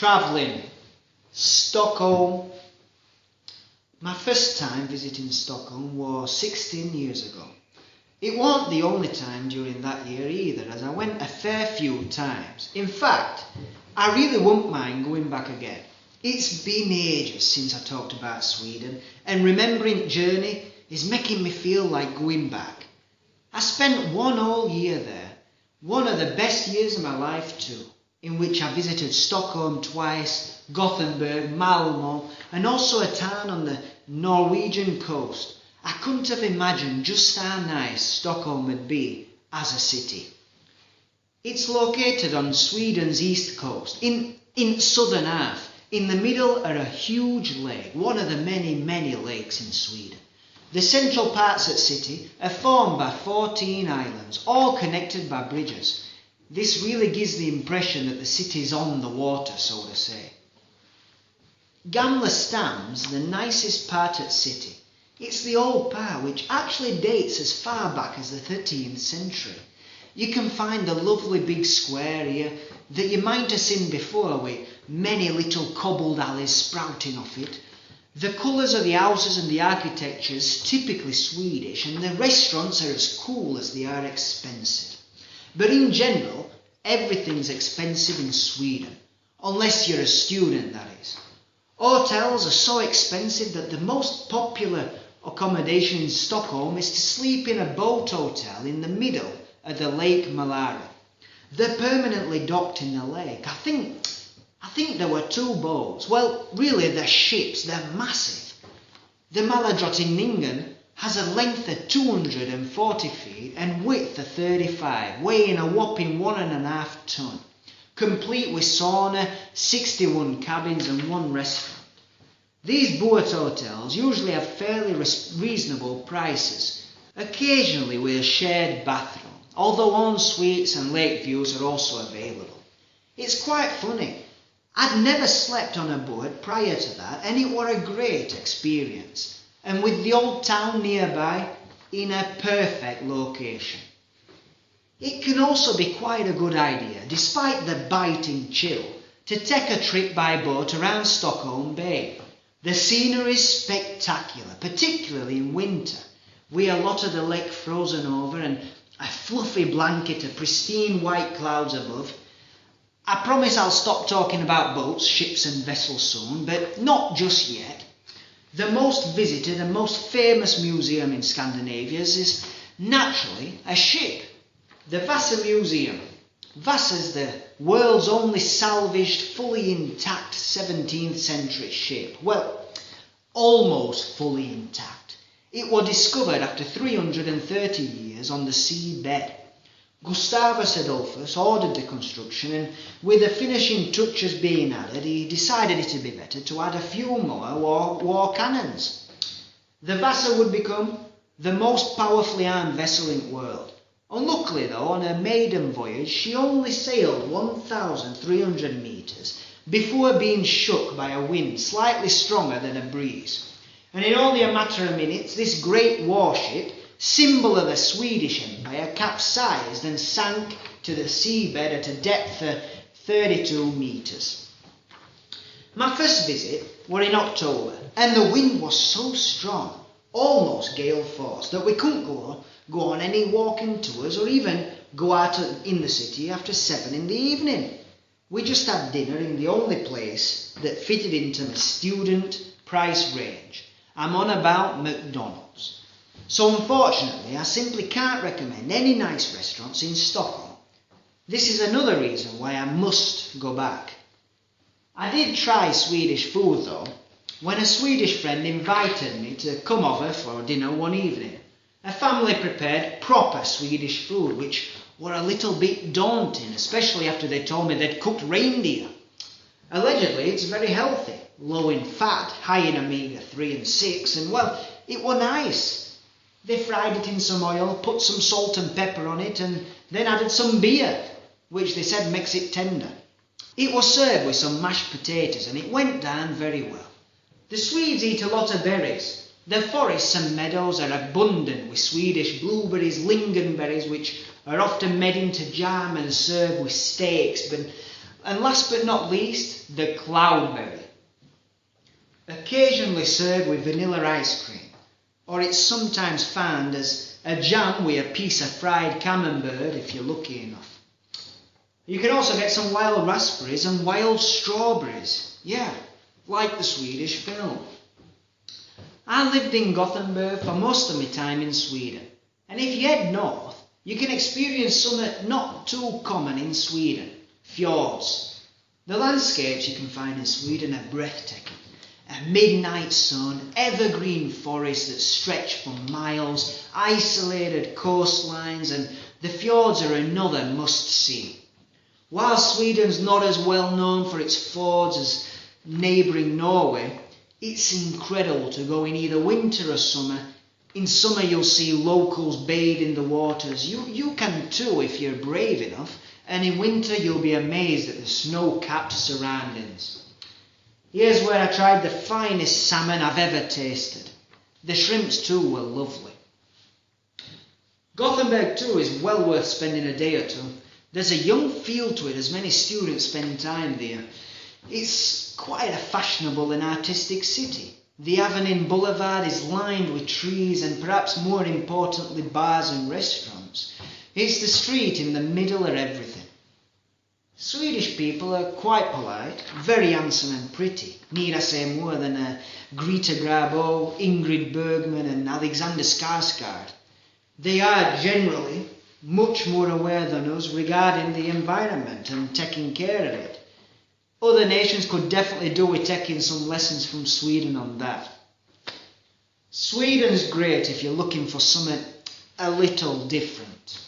Travelling. Stockholm. My first time visiting Stockholm was 16 years ago. It wasn't the only time during that year either, as I went a fair few times. In fact, I really wouldn't mind going back again. It's been ages since I talked about Sweden, and remembering the journey is making me feel like going back. I spent one whole year there, one of the best years of my life too, in which I visited Stockholm twice, Gothenburg, Malmö, and also a town on the Norwegian coast. I couldn't have imagined just how nice Stockholm would be as a city. It's located on Sweden's east coast, in southern half. In the middle are a huge lake, one of the many lakes in Sweden. The central parts of the city are formed by 14 islands, all connected by bridges. This really gives the impression that the city's on the water, so to say. Gamla Stam's the nicest part of the city. It's the old part, which actually dates as far back as the 13th century. You can find the lovely big square here that you might have seen before, with many little cobbled alleys sprouting off it. The colours of the houses and the architecture is typically Swedish, and the restaurants are as cool as they are expensive. But in general, everything's expensive in Sweden, unless you're a student, that is. Hotels are so expensive that the most popular accommodation in Stockholm is to sleep in a boat hotel in the middle of the Lake Malara. They're permanently docked in the lake. I think there were 2 boats. Well, really they're ships, they're massive. The Maladrottningen has a length of 240 feet and width of 35, weighing a whopping 1.5 ton, complete with sauna, 61 cabins and 1 restaurant. These boat hotels usually have fairly reasonable prices, occasionally with a shared bathroom, although en-suites and lake views are also available. It's quite funny. I'd never slept on a boat prior to that, and it were a great experience, and with the old town nearby, in a perfect location. It can also be quite a good idea, despite the biting chill, to take a trip by boat around Stockholm Bay. The scenery is spectacular, particularly in winter, with a lot of the lake frozen over and a fluffy blanket of pristine white clouds above. I promise I'll stop talking about boats, ships and vessels soon, but not just yet. The most visited and most famous museum in Scandinavia is naturally a ship, the Vasa Museum. Vasa's the world's only salvaged, fully intact 17th century ship. Well, almost fully intact. It was discovered after 330 years on the seabed. Gustavus Adolphus ordered the construction, and with the finishing touches being added, he decided it would be better to add a few more war cannons. The Vasa would become the most powerfully armed vessel in the world. Unluckily though, on her maiden voyage, she only sailed 1,300 metres before being shook by a wind slightly stronger than a breeze. And in only a matter of minutes, this great warship, symbol of the Swedish Empire, capsized and sank to the seabed at a depth of 32 metres. My first visit was in October, and the wind was so strong, almost Gale Force, that we couldn't go on any walking tours or even go out in the city after 7 in the evening. We just had dinner in the only place that fitted into my student price range. I'm on about McDonald's. So unfortunately, I simply can't recommend any nice restaurants in Stockholm. This is another reason why I must go back. I did try Swedish food though, when a Swedish friend invited me to come over for dinner one evening. A family prepared proper Swedish food, which were a little bit daunting, especially after they told me they'd cooked reindeer. Allegedly, it's very healthy, low in fat, high in omega-3 and 6, and well, it were nice. They fried it in some oil, put some salt and pepper on it, and then added some beer, which they said makes it tender. It was served with some mashed potatoes, and it went down very well. The Swedes eat a lot of berries. The forests and meadows are abundant with Swedish blueberries, lingonberries, which are often made into jam and served with steaks, but And last but not least, the cloudberry. Occasionally served with vanilla ice cream, or it's sometimes found as a jam with a piece of fried camembert if you're lucky enough. You can also get some wild raspberries and wild strawberries. Yeah, like the Swedish film. I lived in Gothenburg for most of my time in Sweden, and if you head north, you can experience something not too common in Sweden: fjords. The landscapes you can find in Sweden are breathtaking. A midnight sun, evergreen forests that stretch for miles, isolated coastlines, and the fjords are another must-see. While Sweden's not as well known for its fjords as neighbouring Norway, it's incredible to go in either winter or summer. In summer you'll see locals bathe in the waters. You can too if you're brave enough, and in winter you'll be amazed at the snow-capped surroundings. Here's where I tried the finest salmon I've ever tasted. The shrimps too were lovely. Gothenburg too is well worth spending a day or two. There's a young feel to it as many students spend time there. It's quite a fashionable and artistic city. The Avenyn Boulevard is lined with trees and perhaps more importantly bars and restaurants. It's the street in the middle of everything. Swedish people are quite polite, very handsome and pretty. Need I say more than Greta Garbo, Ingrid Bergman and Alexander Skarsgård? They are generally much more aware than us regarding the environment and taking care of it. Other nations could definitely do with taking some lessons from Sweden on that. Sweden's great if you're looking for something a little different.